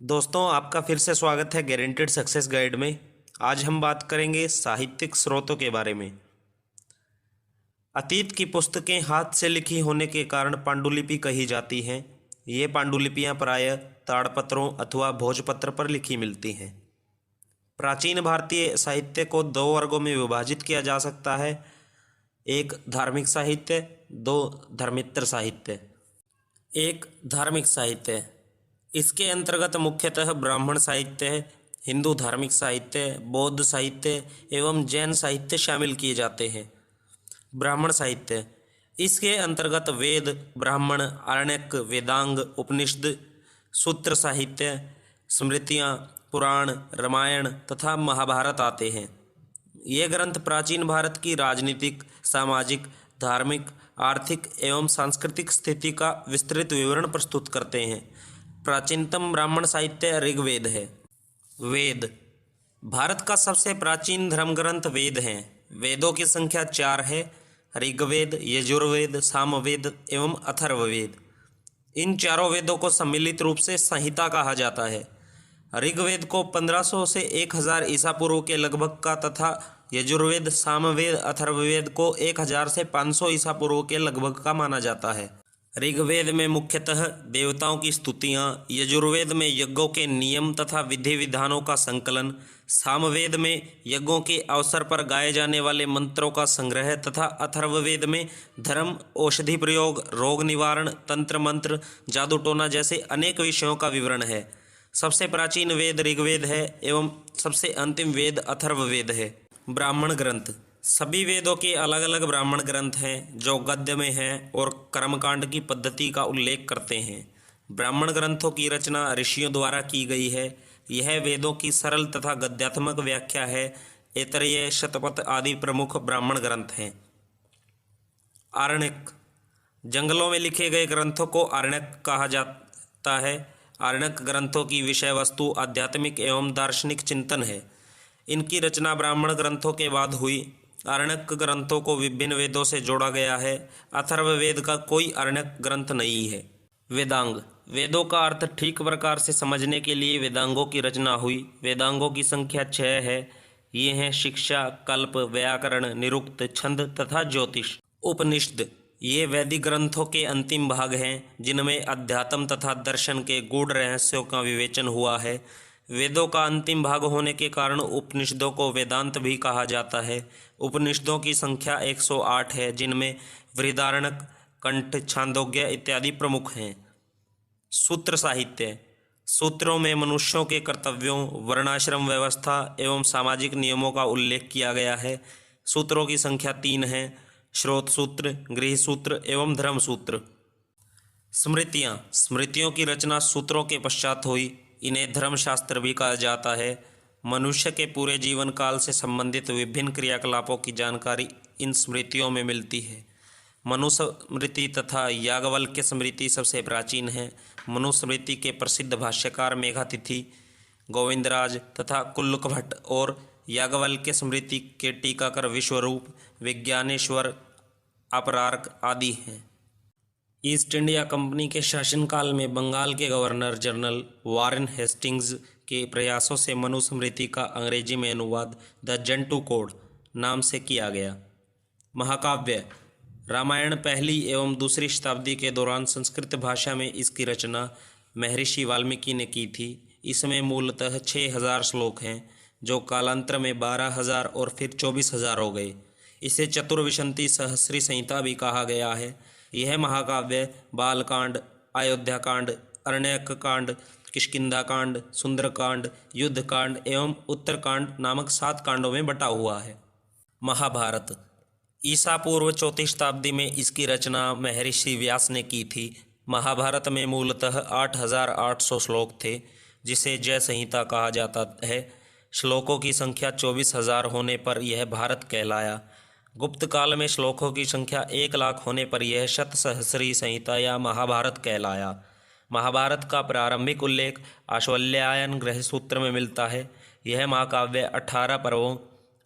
दोस्तों, आपका फिर से स्वागत है गारंटेड सक्सेस गाइड में। आज हम बात करेंगे साहित्यिक स्रोतों के बारे में। अतीत की पुस्तकें हाथ से लिखी होने के कारण पांडुलिपि कही जाती हैं। ये पांडुलिपियां प्रायः ताड़पत्रों अथवा भोजपत्र पर लिखी मिलती हैं। प्राचीन भारतीय साहित्य को दो वर्गों में विभाजित किया जा सकता है। एक धार्मिक साहित्य, दो धर्मेतर साहित्य। एक धार्मिक साहित्य, इसके अंतर्गत मुख्यतः ब्राह्मण साहित्य, हिंदू धार्मिक साहित्य, बौद्ध साहित्य एवं जैन साहित्य शामिल किए जाते हैं। ब्राह्मण साहित्य, इसके अंतर्गत वेद, ब्राह्मण, आरण्यक, वेदांग, उपनिषद, सूत्र साहित्य, स्मृतियाँ, पुराण, रामायण तथा महाभारत आते हैं। ये ग्रंथ प्राचीन भारत की राजनीतिक, सामाजिक, धार्मिक, आर्थिक एवं सांस्कृतिक स्थिति का विस्तृत विवरण प्रस्तुत करते हैं। प्राचीनतम ब्राह्मण साहित्य ऋग्वेद है। वेद भारत का सबसे प्राचीन धर्म ग्रंथ वेद हैं। वेदों की संख्या 4 है: ऋग्वेद, यजुर्वेद, सामवेद एवं अथर्ववेद। इन चारों वेदों को सम्मिलित रूप से संहिता कहा जाता है। ऋग्वेद को 1500 से 1000 ईसा पूर्व के लगभग का तथा यजुर्वेद, सामवेद, अथर्ववेद को 1000 से 500 ईसा पूर्व के लगभग का माना जाता है। ऋग्वेद में मुख्यतः देवताओं की स्तुतियाँ, यजुर्वेद में यज्ञों के नियम तथा विधि विधानों का संकलन, सामवेद में यज्ञों के अवसर पर गाए जाने वाले मंत्रों का संग्रह तथा अथर्ववेद में धर्म, औषधि प्रयोग, रोग निवारण, तंत्र मंत्र, जादू टोना जैसे अनेक विषयों का विवरण है। सबसे प्राचीन वेद ऋग्वेद है एवं सबसे अंतिम वेद अथर्ववेद है। ब्राह्मण ग्रंथ, सभी वेदों के अलग अलग ब्राह्मण ग्रंथ हैं जो गद्य में हैं और कर्मकांड की पद्धति का उल्लेख करते हैं। ब्राह्मण ग्रंथों की रचना ऋषियों द्वारा की गई है। यह वेदों की सरल तथा गद्यात्मक व्याख्या है। ऐतरेय, शतपथ आदि प्रमुख ब्राह्मण ग्रंथ हैं। आरण्यक, जंगलों में लिखे गए ग्रंथों को आरण्यक कहा जाता है। आरण्यक ग्रंथों की विषय वस्तु आध्यात्मिक एवं दार्शनिक चिंतन है। इनकी रचना ब्राह्मण ग्रंथों के बाद हुई। आरण्यक ग्रंथों को विभिन्न वेदों से जोड़ा गया है। अथर्ववेद का कोई आरण्यक ग्रंथ नहीं है। वेदांग, वेदों का अर्थ ठीक प्रकार से समझने के लिए वेदांगों की रचना हुई। वेदांगों की संख्या 6 है। ये हैं शिक्षा, कल्प, व्याकरण, निरुक्त, छंद तथा ज्योतिष। उपनिषद, ये वैदिक ग्रंथों के अंतिम भाग हैं जिनमें अध्यात्म तथा दर्शन के गूढ़ रहस्यों का विवेचन हुआ है। वेदों का अंतिम भाग होने के कारण उपनिषदों को वेदांत भी कहा जाता है। उपनिषदों की संख्या 108 है जिनमें बृहदारण्यक, कंठ, छांदोग्य इत्यादि प्रमुख हैं। सूत्र साहित्य, सूत्रों में मनुष्यों के कर्तव्यों, वर्णाश्रम व्यवस्था एवं सामाजिक नियमों का उल्लेख किया गया है। सूत्रों की संख्या 3 है: श्रोत सूत्र, गृह सूत्र एवं धर्म सूत्र। स्मृतियाँ, स्मृतियों की रचना सूत्रों के पश्चात हुई। इन्हें धर्मशास्त्र भी कहा जाता है। मनुष्य के पूरे जीवन काल से संबंधित विभिन्न क्रियाकलापों की जानकारी इन स्मृतियों में मिलती है। मनुस्मृति तथा याज्ञवल्क्य स्मृति सबसे प्राचीन है। मनुस्मृति के प्रसिद्ध भाष्यकार मेघातिथि, गोविंदराज तथा कुल्लुक भट्ट और याज्ञवल्क्य स्मृति के टीकाकार विश्वरूप, विज्ञानेश्वर, अपरार्क आदि हैं। ईस्ट इंडिया कंपनी के शासनकाल में बंगाल के गवर्नर जनरल वारेन हेस्टिंग्स के प्रयासों से मनुस्मृति का अंग्रेजी में अनुवाद द जेंटू कोड नाम से किया गया। महाकाव्य, रामायण पहली एवं दूसरी शताब्दी के दौरान संस्कृत भाषा में इसकी रचना महर्षि वाल्मीकि ने की थी। इसमें मूलतः 6000 श्लोक हैं जो कालांतर में 12000 और फिर 24000 हो गए। इसे चतुर्विंशति सहस्री संहिता भी कहा गया है। यह महाकाव्य बालकांड, अयोध्याकांड, अरण्यकांड, किष्किंधाकांड, सुंदरकांड, युद्धकांड एवं उत्तरकांड नामक 7 कांडों में बटा हुआ है। महाभारत, ईसा पूर्व 4वीं शताब्दी में इसकी रचना महर्षि व्यास ने की थी। महाभारत में मूलतः 8800 श्लोक थे जिसे जय संहिता कहा जाता है। श्लोकों की संख्या 24000 होने पर यह भारत कहलाया। गुप्त काल में श्लोकों की संख्या 1,00,000 होने पर यह शतसहस्री संहिता या महाभारत कहलाया। महाभारत का प्रारंभिक उल्लेख आश्वल्यायन गृह सूत्र में मिलता है। यह महाकाव्य 18 पर्वों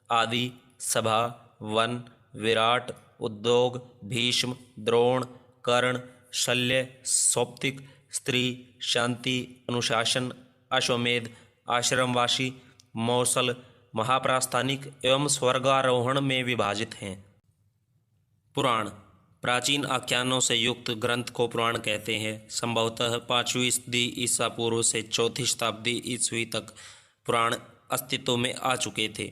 आदि, सभा, वन, विराट, उद्योग, भीष्म, द्रोण, कर्ण, शल्य, सौप्तिक, स्त्री, शांति, अनुशासन अश्वमेध, आश्रमवासी, मौसल, महाप्रास्थानिक एवं स्वर्गारोहण में विभाजित हैं। पुराण प्राचीन आख्यानों से युक्त ग्रंथ को पुराण कहते हैं। संभवतः 5वीं सदी ईसा पूर्व से 4वीं शताब्दी ईस्वी तक पुराण अस्तित्व में आ चुके थे।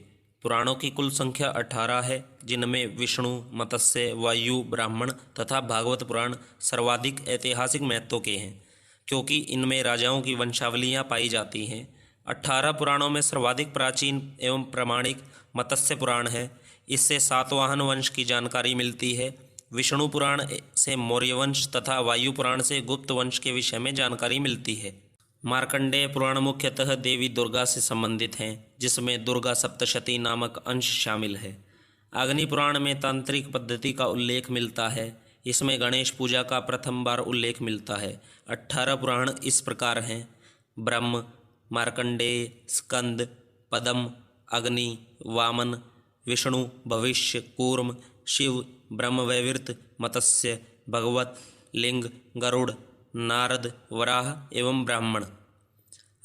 पुराणों की कुल संख्या 18 है, जिनमें विष्णु, मत्स्य, वायु, ब्राह्मण तथा भागवत पुराण सर्वाधिक ऐतिहासिक महत्व के हैं, क्योंकि इनमें राजाओं की वंशावलियाँ पाई जाती हैं। 18 पुराणों में सर्वाधिक प्राचीन एवं प्रामाणिक मत्स्य पुराण है। इससे सातवाहन वंश की जानकारी मिलती है। विष्णु पुराण से मौर्य वंश तथा वायु पुराण से गुप्त वंश के विषय में जानकारी मिलती है। मार्कंडेय पुराण मुख्यतः देवी दुर्गा से संबंधित हैं, जिसमें दुर्गा सप्तशती नामक अंश शामिल है। अग्नि पुराण में तांत्रिक पद्धति का उल्लेख मिलता है। इसमें गणेश पूजा का प्रथम बार उल्लेख मिलता है। 18 पुराण इस प्रकार हैं: ब्रह्म, मार्कंडेय, स्कंद, पद्म, अग्नि, वामन, विष्णु, भविष्य, कूर्म, शिव, ब्रह्मवैवर्त, मत्स्य, भगवत, लिंग, गरुड़, नारद, वराह एवं ब्राह्मण।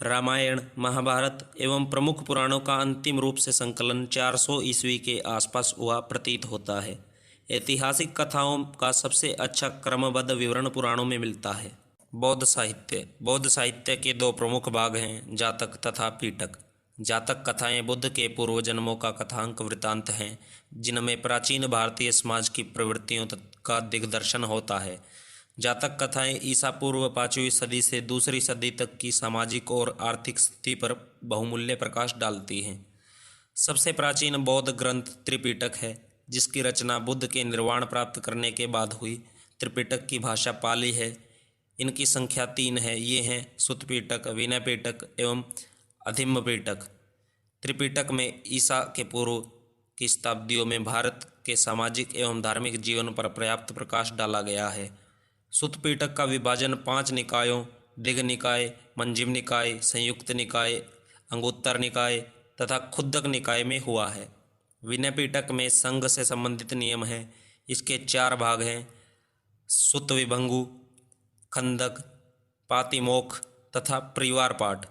रामायण, महाभारत एवं प्रमुख पुराणों का अंतिम रूप से संकलन 400 ईस्वी के आसपास हुआ प्रतीत होता है। ऐतिहासिक कथाओं का सबसे अच्छा क्रमबद्ध विवरण पुराणों में मिलता है। बौद्ध साहित्य के दो प्रमुख भाग हैं, जातक तथा पीटक। जातक कथाएं बुद्ध के पूर्व जन्मों का कथांक वृत्तांत हैं, जिनमें प्राचीन भारतीय समाज की प्रवृत्तियों का दिग्दर्शन होता है। जातक कथाएं ईसा पूर्व 5वीं सदी से 2री सदी तक की सामाजिक और आर्थिक स्थिति पर बहुमूल्य प्रकाश डालती हैं। सबसे प्राचीन बौद्ध ग्रंथ त्रिपिटक है, जिसकी रचना बुद्ध के निर्वाण प्राप्त करने के बाद हुई। त्रिपिटक की भाषा पाली है। इनकी संख्या 3 है। ये हैं सुत्त पिटक, विनय पिटक एवं अधम्म पिटक। त्रिपिटक में ईसा के पूर्व की शताब्दियों में भारत के सामाजिक एवं धार्मिक जीवन पर पर्याप्त प्रकाश डाला गया है। सुत्त पिटक का विभाजन 5 निकायों दिग् निकाय, मंजिम निकाय, संयुक्त निकाय, अंगुत्तर निकाय तथा खुद्दक निकाय में हुआ है। विनय पिटक में संघ से संबंधित नियम हैं। इसके 4 भाग हैं: सुत्त विभंगु, खंदक, पातिमोक्ष तथा परिवार पाठ।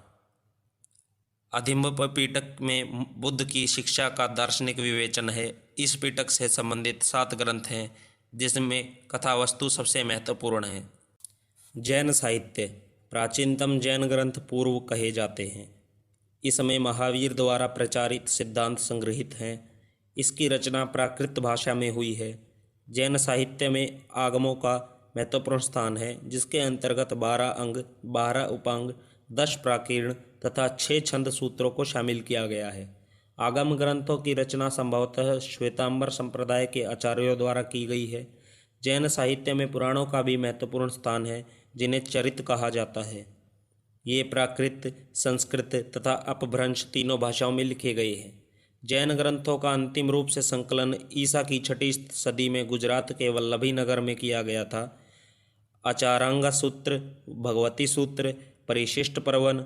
अधम्म पिटक में बुद्ध की शिक्षा का दार्शनिक विवेचन है। इस पिटक से संबंधित 7 ग्रंथ हैं, जिसमें कथा वस्तु सबसे महत्वपूर्ण है। जैन साहित्य प्राचीनतम जैन ग्रंथ पूर्व कहे जाते हैं। इसमें महावीर द्वारा प्रचारित सिद्धांत संग्रहित हैं। इसकी रचना प्राकृत भाषा में हुई है। जैन साहित्य में आगमों का महत्वपूर्ण स्थान है, जिसके अंतर्गत 12 अंग, 12 उपांग, 10 प्राकीर्ण तथा 6 छंद सूत्रों को शामिल किया गया है। आगम ग्रंथों की रचना संभवतः श्वेतांबर संप्रदाय के आचार्यों द्वारा की गई है। जैन साहित्य में पुराणों का भी महत्वपूर्ण स्थान है, जिन्हें चरित कहा जाता है। ये प्राकृत, संस्कृत तथा अपभ्रंश तीनों भाषाओं में लिखे गए हैं। जैन ग्रंथों का अंतिम रूप से संकलन ईसा की 6ठी सदी में गुजरात के वल्लभी नगर में किया गया था। आचारांगा सूत्र, भगवती सूत्र, परिशिष्ट पर्वन,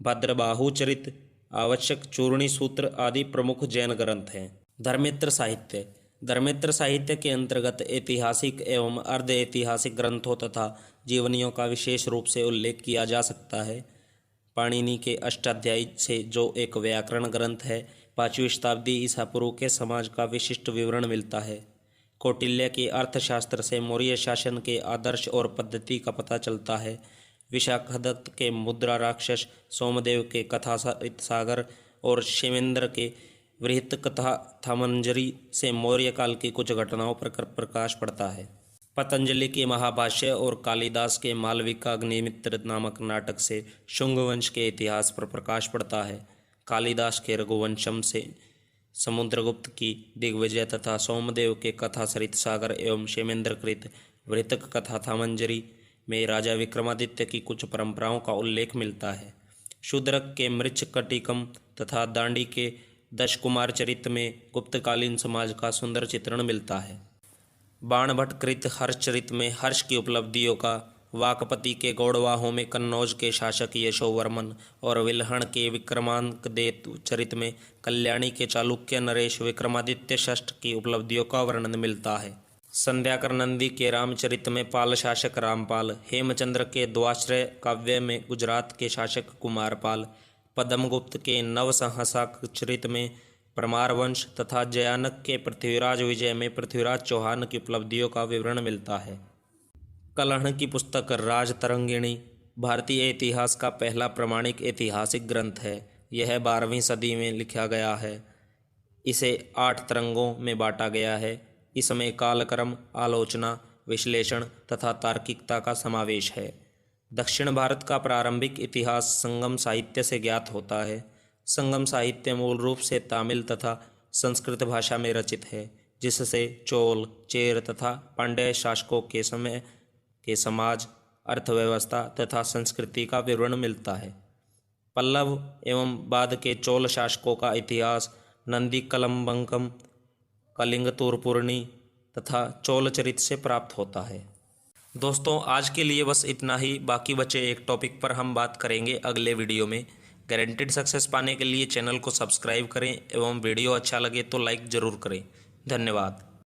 भद्रबाहु चरित, आवश्यक चूर्णी सूत्र आदि प्रमुख जैन ग्रंथ हैं। धर्मेत्र साहित्य के अंतर्गत ऐतिहासिक एवं अर्ध ऐतिहासिक ग्रंथों तथा जीवनियों का विशेष रूप से उल्लेख किया जा सकता है। पाणिनि के अष्टाध्यायी से जो एक व्याकरण ग्रंथ है, 5वीं शताब्दी ईसा पूर्व के समाज का विशिष्ट विवरण मिलता है। कौटिल्य के अर्थशास्त्र से मौर्य शासन के आदर्श और पद्धति का पता चलता है। विशाखदत्त के मुद्रा राक्षस, सोमदेव के कथा सागर और क्षेमेंद्र के वृहत कथा थामंजरी से मौर्य काल की कुछ घटनाओं पर प्रकाश पड़ता है। पतंजलि के महाभाष्य और कालिदास के मालविकाग्निमित्र नामक नाटक से शुंग वंश के इतिहास पर प्रकाश पड़ता है। कालिदास के रघुवंशम से समुद्रगुप्त की दिग्विजय तथा सोमदेव के कथा सरित सागर एवं क्षेमेंद्रकृत वृहत कथा थामंजरी में राजा विक्रमादित्य की कुछ परंपराओं का उल्लेख मिलता है। शूद्रक के मृच्छकटिकम तथा दांडी के दशकुमार चरित में गुप्तकालीन समाज का सुंदर चित्रण मिलता है। बाणभट्ट कृत हर्षचरित में हर्ष की उपलब्धियों का, वाकपति के गौड़वाहों में कन्नौज के शासक यशोवर्मन और विल्हण के विक्रमांकदेव चरित में कल्याणी के चालुक्य नरेश विक्रमादित्य षष्ठ की उपलब्धियों का वर्णन मिलता है। संध्याकर नंदी के रामचरित में पाल शासक रामपाल, हेमचंद्र के द्वाश्रय काव्य में गुजरात के शासक कुमारपाल, पद्मगुप्त के नवसंहासचरित में परमार वंश तथा जयानक के पृथ्वीराज विजय में पृथ्वीराज चौहान की उपलब्धियों का विवरण मिलता है। कलहण की पुस्तक राजतरंगिणी भारतीय इतिहास का पहला प्रमाणिक ऐतिहासिक ग्रंथ है। यह 12वीं सदी में लिखा गया है। इसे 8 तरंगों में बांटा गया है। इसमें कालक्रम, आलोचना, विश्लेषण तथा तार्किकता का समावेश है। दक्षिण भारत का प्रारंभिक इतिहास संगम साहित्य से ज्ञात होता है। संगम साहित्य मूल रूप से तमिल तथा संस्कृत भाषा में रचित है, जिससे चोल, चेर तथा पांड्य शासकों के समय के समाज, अर्थव्यवस्था तथा संस्कृति का विवरण मिलता है। पल्लव एवं बाद के चोल शासकों का इतिहास नंदी कलम्बंकम, कलिंग तूर्पुरणी तथा चोलचरित से प्राप्त होता है। दोस्तों, आज के लिए बस इतना ही। बाकी बचे एक टॉपिक पर हम बात करेंगे अगले वीडियो में। गारंटेड सक्सेस पाने के लिए चैनल को सब्सक्राइब करें एवं वीडियो अच्छा लगे तो लाइक ज़रूर करें। धन्यवाद।